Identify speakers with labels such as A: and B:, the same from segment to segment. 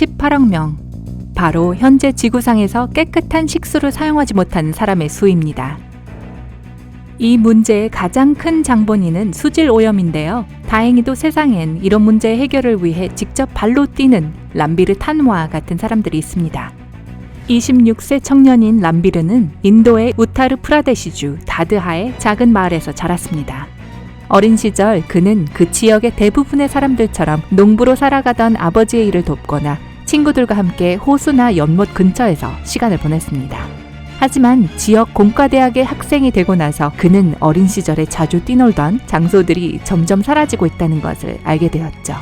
A: 18억 명. 바로 현재 지구상에서 깨끗한 식수를 사용하지 못하는 사람의 수입니다. 이 문제의 가장 큰 장본인은 수질 오염인데요. 다행히도 세상엔 이런 문제 해결을 위해 직접 발로 뛰는 람비르 탄와 같은 사람들이 있습니다. 26세 청년인 람비르는 인도의 우타르 프라데시주 다드하의 작은 마을에서 자랐습니다. 어린 시절 그는 그 지역의 대부분의 사람들처럼 농부로 살아가던 아버지의 일을 돕거나 친구들과 함께 호수나 연못 근처에서 시간을 보냈습니다. 하지만 지역 공과대학의 학생이 되고 나서 그는 어린 시절에 자주 뛰놀던 장소들이 점점 사라지고 있다는 것을 알게 되었죠.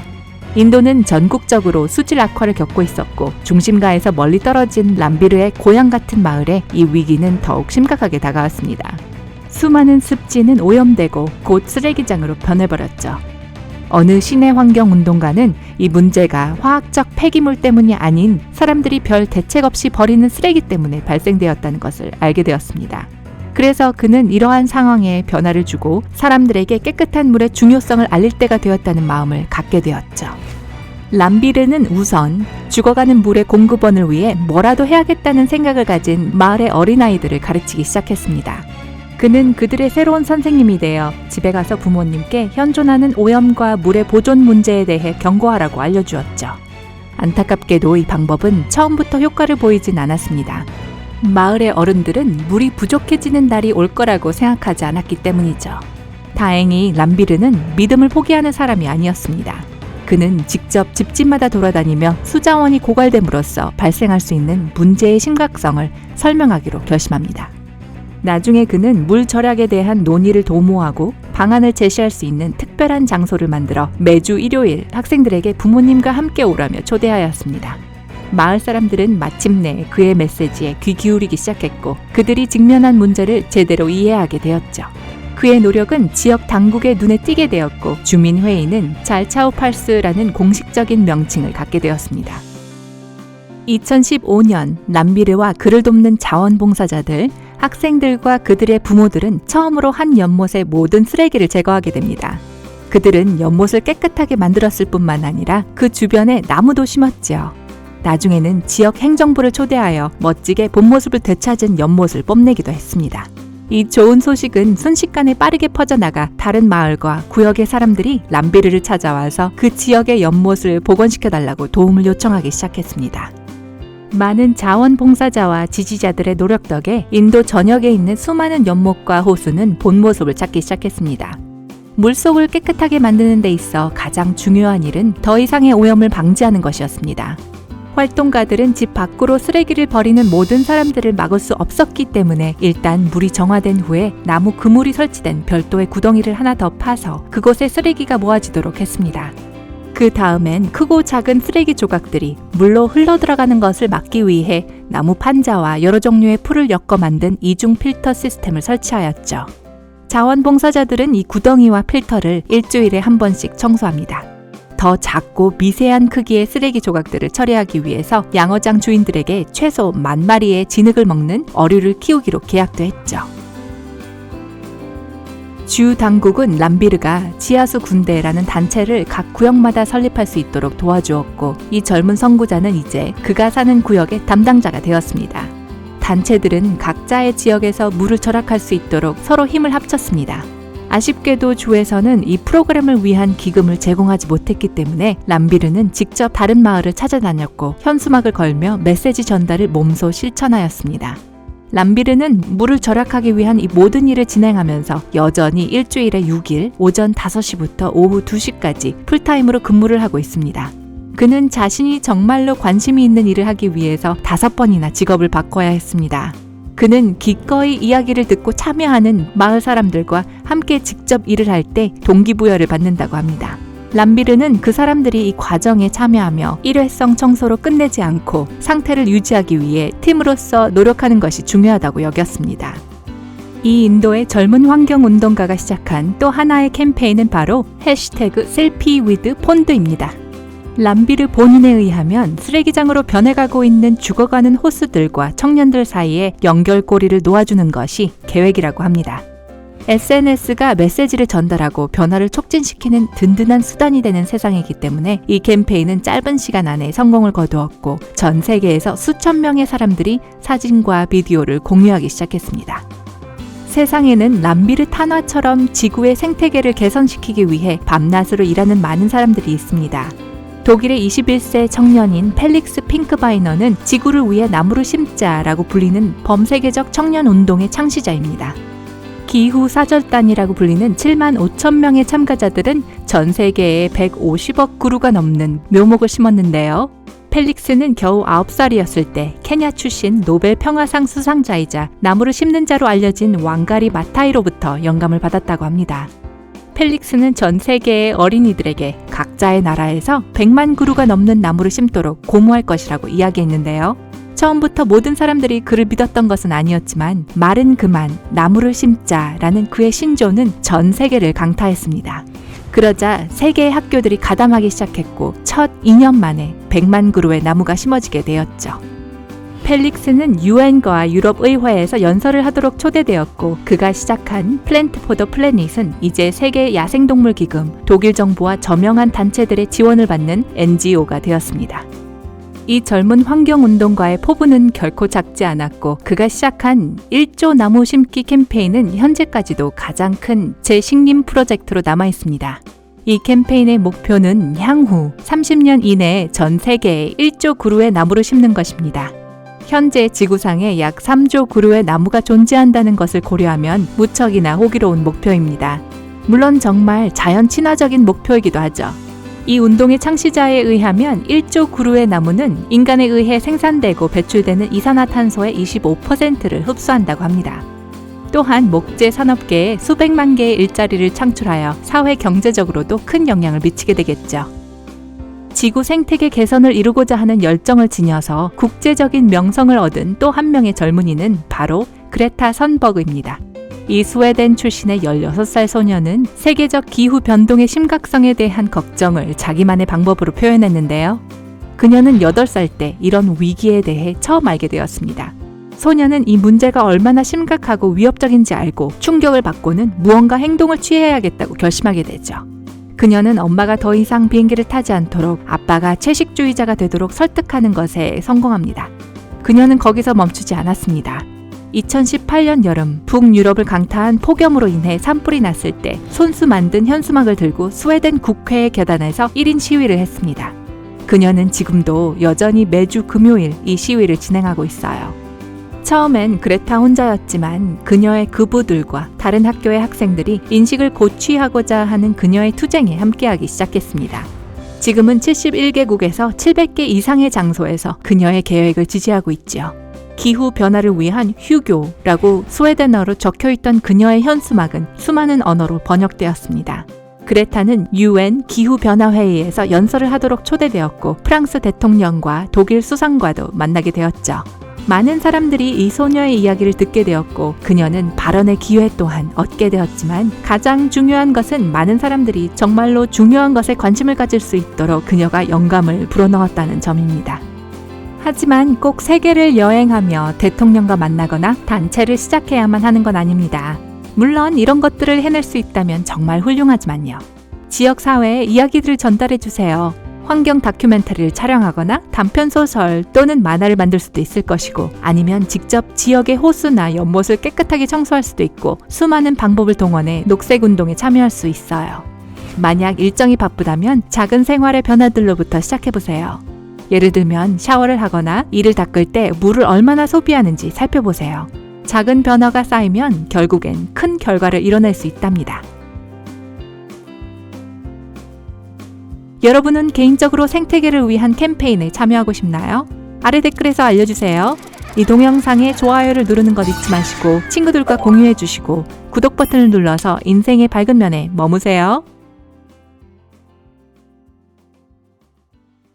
A: 인도는 전국적으로 수질 악화를 겪고 있었고 중심가에서 멀리 떨어진 람비르의 고향 같은 마을에 이 위기는 더욱 심각하게 다가왔습니다. 수많은 습지는 오염되고 곧 쓰레기장으로 변해버렸죠. 어느 시내 환경운동가는 이 문제가 화학적 폐기물 때문이 아닌 사람들이 별 대책 없이 버리는 쓰레기 때문에 발생되었다는 것을 알게 되었습니다. 그래서 그는 이러한 상황에 변화를 주고 사람들에게 깨끗한 물의 중요성을 알릴 때가 되었다는 마음을 갖게 되었죠. 람비르는 우선 죽어가는 물의 공급원을 위해 뭐라도 해야겠다는 생각을 가진 마을의 어린아이들을 가르치기 시작했습니다. 그는 그들의 새로운 선생님이 되어 집에 가서 부모님께 현존하는 오염과 물의 보존 문제에 대해 경고하라고 알려주었죠. 안타깝게도 이 방법은 처음부터 효과를 보이진 않았습니다. 마을의 어른들은 물이 부족해지는 날이 올 거라고 생각하지 않았기 때문이죠. 다행히 람비르는 믿음을 포기하는 사람이 아니었습니다. 그는 직접 집집마다 돌아다니며 수자원이 고갈됨으로써 발생할 수 있는 문제의 심각성을 설명하기로 결심합니다. 나중에 그는 물 절약에 대한 논의를 도모하고 방안을 제시할 수 있는 특별한 장소를 만들어 매주 일요일 학생들에게 부모님과 함께 오라며 초대하였습니다. 마을 사람들은 마침내 그의 메시지에 귀 기울이기 시작했고 그들이 직면한 문제를 제대로 이해하게 되었죠. 그의 노력은 지역 당국의 눈에 띄게 되었고 주민회의는 잘차우팔스라는 공식적인 명칭을 갖게 되었습니다. 2015년 람비르와 그를 돕는 자원봉사자들, 학생들과 그들의 부모들은 처음으로 한 연못의 모든 쓰레기를 제거하게 됩니다. 그들은 연못을 깨끗하게 만들었을 뿐만 아니라 그 주변에 나무도 심었지요. 나중에는 지역 행정부를 초대하여 멋지게 본 모습을 되찾은 연못을 뽐내기도 했습니다. 이 좋은 소식은 순식간에 빠르게 퍼져나가 다른 마을과 구역의 사람들이 람비르를 찾아와서 그 지역의 연못을 복원시켜달라고 도움을 요청하기 시작했습니다. 많은 자원봉사자와 지지자들의 노력 덕에 인도 전역에 있는 수많은 연못과 호수는 본 모습을 찾기 시작했습니다. 물속을 깨끗하게 만드는 데 있어 가장 중요한 일은 더 이상의 오염을 방지하는 것이었습니다. 활동가들은 집 밖으로 쓰레기를 버리는 모든 사람들을 막을 수 없었기 때문에 일단 물이 정화된 후에 나무 그물이 설치된 별도의 구덩이를 하나 더 파서 그곳에 쓰레기가 모아지도록 했습니다. 그 다음엔 크고 작은 쓰레기 조각들이 물로 흘러들어가는 것을 막기 위해 나무 판자와 여러 종류의 풀을 엮어 만든 이중 필터 시스템을 설치하였죠. 자원봉사자들은 이 구덩이와 필터를 일주일에 한 번씩 청소합니다. 더 작고 미세한 크기의 쓰레기 조각들을 처리하기 위해서 양어장 주인들에게 최소 10,000마리의 진흙을 먹는 어류를 키우기로 계약도 했죠. 주 당국은 람비르가 지하수 군대라는 단체를 각 구역마다 설립할 수 있도록 도와주었고 이 젊은 선구자는 이제 그가 사는 구역의 담당자가 되었습니다. 단체들은 각자의 지역에서 물을 절약할 수 있도록 서로 힘을 합쳤습니다. 아쉽게도 주에서는 이 프로그램을 위한 기금을 제공하지 못했기 때문에 람비르는 직접 다른 마을을 찾아다녔고 현수막을 걸며 메시지 전달을 몸소 실천하였습니다. 람비르는 물을 절약하기 위한 이 모든 일을 진행하면서 여전히 일주일에 6일 오전 5시부터 오후 2시까지 풀타임으로 근무를 하고 있습니다. 그는 자신이 정말로 관심이 있는 일을 하기 위해서 5번이나 직업을 바꿔야 했습니다. 그는 기꺼이 이야기를 듣고 참여하는 마을 사람들과 함께 직접 일을 할 때 동기부여를 받는다고 합니다. 람비르는 그 사람들이 이 과정에 참여하며 일회성 청소로 끝내지 않고 상태를 유지하기 위해 팀으로서 노력하는 것이 중요하다고 여겼습니다. 이 인도의 젊은 환경운동가가 시작한 또 하나의 캠페인은 바로 해시태그 셀피 위드 폰드입니다. 람비르 본인에 의하면 쓰레기장으로 변해가고 있는 죽어가는 호수들과 청년들 사이에 연결고리를 놓아주는 것이 계획이라고 합니다. SNS가 메시지를 전달하고 변화를 촉진시키는 든든한 수단이 되는 세상이기 때문에 이 캠페인은 짧은 시간 안에 성공을 거두었고 전 세계에서 수천 명의 사람들이 사진과 비디오를 공유하기 시작했습니다. 세상에는 람비르 탄화처럼 지구의 생태계를 개선시키기 위해 밤낮으로 일하는 많은 사람들이 있습니다. 독일의 21세 청년인 펠릭스 핑크바이너는 지구를 위해 나무를 심자라고 불리는 범세계적 청년운동의 창시자입니다. 기후사절단이라고 불리는 7만 5천 명의 참가자들은 전 세계에 150억 그루가 넘는 묘목을 심었는데요. 펠릭스는 겨우 9살이었을 때 케냐 출신 노벨 평화상 수상자이자 나무를 심는 자로 알려진 왕가리 마타이로부터 영감을 받았다고 합니다. 펠릭스는 전 세계의 어린이들에게 각자의 나라에서 100만 그루가 넘는 나무를 심도록 고무할 것이라고 이야기했는데요. 처음부터 모든 사람들이 그를 믿었던 것은 아니었지만 말은 그만 나무를 심자라는 그의 신조는 전 세계를 강타했습니다. 그러자 세계의 학교들이 가담하기 시작했고 첫 2년 만에 100만 그루의 나무가 심어지게 되었죠. 펠릭스는 유엔과 유럽의회에서 연설을 하도록 초대되었고 그가 시작한 플랜트 포 더 플래닛은 이제 세계 야생동물기금, 독일 정부와 저명한 단체들의 지원을 받는 NGO가 되었습니다. 이 젊은 환경운동가의 포부는 결코 작지 않았고 그가 시작한 1조 나무 심기 캠페인은 현재까지도 가장 큰 재식림 프로젝트로 남아있습니다. 이 캠페인의 목표는 향후 30년 이내에 전 세계에 1조 그루의 나무를 심는 것입니다. 현재 지구상에 약 3조 그루의 나무가 존재한다는 것을 고려하면 무척이나 호기로운 목표입니다. 물론 정말 자연 친화적인 목표이기도 하죠. 이 운동의 창시자에 의하면 1조 그루의 나무는 인간에 의해 생산되고 배출되는 이산화탄소의 25%를 흡수한다고 합니다. 또한 목재 산업계에 수백만 개의 일자리를 창출하여 사회 경제적으로도 큰 영향을 미치게 되겠죠. 지구 생태계 개선을 이루고자 하는 열정을 지녀서 국제적인 명성을 얻은 또 한 명의 젊은이는 바로 그레타 선버그입니다. 이 스웨덴 출신의 16살 소녀는 세계적 기후 변동의 심각성에 대한 걱정을 자기만의 방법으로 표현했는데요. 그녀는 8살 때 이런 위기에 대해 처음 알게 되었습니다. 소녀는 이 문제가 얼마나 심각하고 위협적인지 알고 충격을 받고는 무언가 행동을 취해야겠다고 결심하게 되죠. 그녀는 엄마가 더 이상 비행기를 타지 않도록 아빠가 채식주의자가 되도록 설득하는 것에 성공합니다. 그녀는 거기서 멈추지 않았습니다. 2018년 여름 북유럽을 강타한 폭염으로 인해 산불이 났을 때 손수 만든 현수막을 들고 스웨덴 국회의 계단에서 1인 시위를 했습니다. 그녀는 지금도 여전히 매주 금요일 이 시위를 진행하고 있어요. 처음엔 그레타 혼자였지만 그녀의 그부들과 다른 학교의 학생들이 인식을 고취하고자 하는 그녀의 투쟁에 함께하기 시작했습니다. 지금은 71개국에서 700개 이상의 장소에서 그녀의 계획을 지지하고 있지요. 기후 변화를 위한 휴교라고 스웨덴어로 적혀있던 그녀의 현수막은 수많은 언어로 번역되었습니다. 그레타는 UN 기후변화회의에서 연설을 하도록 초대되었고 프랑스 대통령과 독일 수상과도 만나게 되었죠. 많은 사람들이 이 소녀의 이야기를 듣게 되었고 그녀는 발언의 기회 또한 얻게 되었지만 가장 중요한 것은 많은 사람들이 정말로 중요한 것에 관심을 가질 수 있도록 그녀가 영감을 불어넣었다는 점입니다. 하지만 꼭 세계를 여행하며 대통령과 만나거나 단체를 시작해야만 하는 건 아닙니다. 물론 이런 것들을 해낼 수 있다면 정말 훌륭하지만요. 지역사회에 이야기들을 전달해주세요. 환경 다큐멘터리를 촬영하거나 단편소설 또는 만화를 만들 수도 있을 것이고 아니면 직접 지역의 호수나 연못을 깨끗하게 청소할 수도 있고 수많은 방법을 동원해 녹색운동에 참여할 수 있어요. 만약 일정이 바쁘다면 작은 생활의 변화들로부터 시작해보세요. 예를 들면 샤워를 하거나 이를 닦을 때 물을 얼마나 소비하는지 살펴보세요. 작은 변화가 쌓이면 결국엔 큰 결과를 이뤄낼 수 있답니다. 여러분은 개인적으로 생태계를 위한 캠페인에 참여하고 싶나요? 아래 댓글에서 알려주세요. 이 동영상에 좋아요를 누르는 것 잊지 마시고 친구들과 공유해 주시고 구독 버튼을 눌러서 인생의 밝은 면에 머무세요.